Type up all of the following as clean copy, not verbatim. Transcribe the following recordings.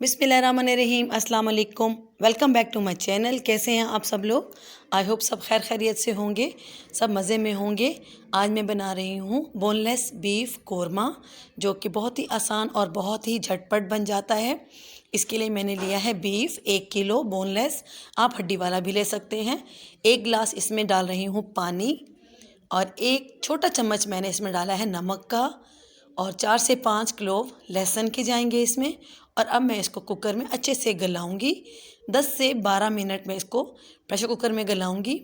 बिस्मिल्लाहिर्रहमानिर्रहीम, अस्सलाम वालेकुम। Welcome back to my channel. कैसे हैं आप सब लोग? आई होप सब खैर खैरियत से होंगे, सब मज़े में होंगे। आज मैं बना रही हूँ बोनलेस बीफ कोरमा, जो कि बहुत ही आसान और बहुत ही झटपट बन जाता है। इसके लिए मैंने लिया है बीफ 1 किलो बोनलेस, आप हड्डी वाला भी ले सकते हैं। 1 गिलास इसमें डाल रही हूँ पानी, और 1 छोटा चम्मच मैंने इसमें डाला है नमक का, और 4 से 5 क्लोव लहसुन के जाएंगे इसमें। और अब मैं इसको कुकर में अच्छे से गलाऊंगी। 10 से 12 मिनट में इसको प्रेशर कुकर में गलाऊंगी।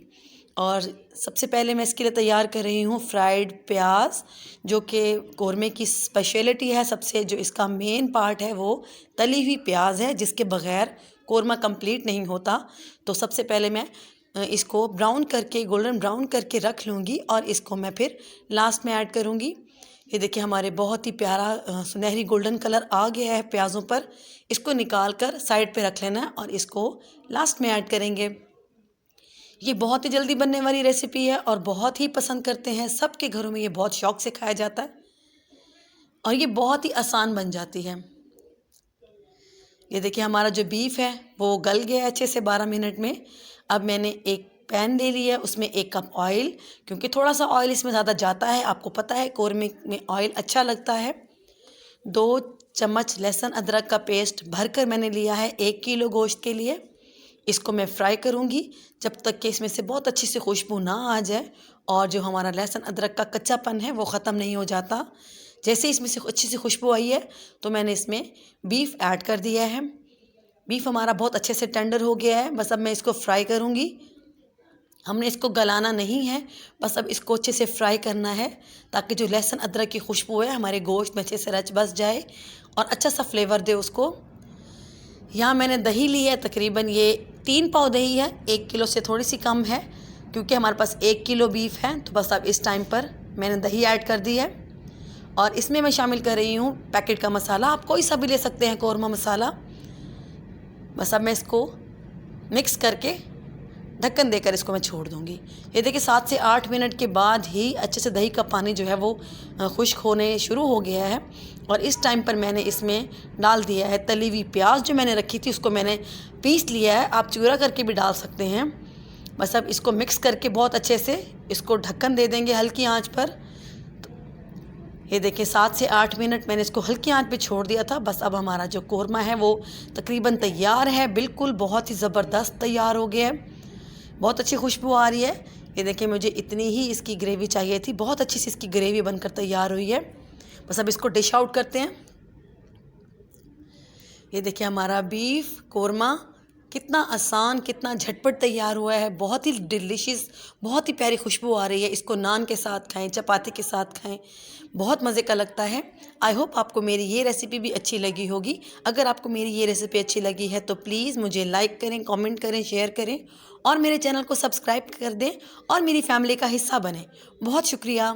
और सबसे पहले मैं इसके लिए तैयार कर रही हूँ फ्राइड प्याज, जो कि कोरमे की स्पेशलिटी है। सबसे जो इसका मेन पार्ट है वो तली हुई प्याज है, जिसके बगैर कोरमा कंप्लीट नहीं होता। तो सबसे पहले मैं इसको ब्राउन करके, गोल्डन ब्राउन करके रख लूँगी, और इसको मैं फिर लास्ट में ऐड करूँगी। ये देखिए हमारे बहुत ही प्यारा सुनहरी गोल्डन कलर आ गया है प्याज़ों पर। इसको निकाल कर साइड पे रख लेना है, और इसको लास्ट में ऐड करेंगे। ये बहुत ही जल्दी बनने वाली रेसिपी है और बहुत ही पसंद करते हैं, सबके घरों में ये बहुत शौक से खाया जाता है, और ये बहुत ही आसान बन जाती है। ये देखिए हमारा जो बीफ है वो गल गया है अच्छे से 12 मिनट में। अब मैंने एक पैन ले लिया है, उसमें 1 कप ऑयल, क्योंकि थोड़ा सा ऑयल इसमें ज़्यादा जाता है, आपको पता है कोरमे में ऑयल अच्छा लगता है। 2 चम्मच लहसुन अदरक का पेस्ट भरकर मैंने लिया है 1 किलो गोश्त के लिए। इसको मैं फ्राई करूँगी जब तक कि इसमें से बहुत अच्छी से खुशबू ना आ जाए, और जो हमारा लहसुन अदरक का कच्चापन है वो ख़त्म नहीं हो जाता। जैसे इसमें से अच्छी सी खुशबू आई है तो मैंने इसमें बीफ ऐड कर दिया है। बीफ हमारा बहुत अच्छे से टेंडर हो गया है। बस अब मैं इसको फ्राई करूँगी। हमने इसको गलाना नहीं है, बस अब इसको अच्छे से फ्राई करना है, ताकि जो लहसुन अदरक की खुशबू है हमारे गोश्त में अच्छे से रच बस जाए और अच्छा सा फ्लेवर दे उसको। यहाँ मैंने दही ली है, तकरीबन ये 3 पाव दही है, 1 किलो से थोड़ी सी कम है, क्योंकि हमारे पास 1 किलो बीफ है। तो बस अब इस टाइम पर मैंने दही ऐड कर दी है, और इसमें मैं शामिल कर रही हूँ पैकेट का मसाला। आप कोई सा भी ले सकते हैं, कोरमा मसाला। बस अब मैं इसको मिक्स करके ढक्कन देकर इसको मैं छोड़ दूँगी। ये देखिए 7 से 8 मिनट के बाद ही अच्छे से दही का पानी जो है वो खुश्क होने शुरू हो गया है, और इस टाइम पर मैंने इसमें डाल दिया है तली हुई प्याज जो मैंने रखी थी, उसको मैंने पीस लिया है। आप चूरा करके भी डाल सकते हैं। बस अब इसको मिक्स करके बहुत अच्छे से इसको ढक्कन दे देंगे हल्की आंच पर। ये देखिए 7 से 8 मिनट मैंने इसको हल्की आंच पे छोड़ दिया था। बस अब हमारा जो कोरमा है वो तकरीबन तैयार है, बिल्कुल बहुत ही ज़बरदस्त तैयार हो गया है। बहुत अच्छी खुशबू आ रही है। ये देखिए मुझे इतनी ही इसकी ग्रेवी चाहिए थी, बहुत अच्छी सी इसकी ग्रेवी बनकर तैयार हुई है। बस अब इसको डिश आउट करते हैं। ये देखिए हमारा बीफ कोरमा कितना आसान, कितना झटपट तैयार हुआ है। बहुत ही डिलीशियस, बहुत ही प्यारी खुशबू आ रही है। इसको नान के साथ खाएं, चपाती के साथ खाएं, बहुत मज़े का लगता है। आई होप आपको मेरी ये रेसिपी भी अच्छी लगी होगी। अगर आपको मेरी ये रेसिपी अच्छी लगी है तो प्लीज़ मुझे लाइक करें, कमेंट करें, शेयर करें, और मेरे चैनल को सब्सक्राइब कर दें और मेरी फैमिली का हिस्सा बनें। बहुत शुक्रिया।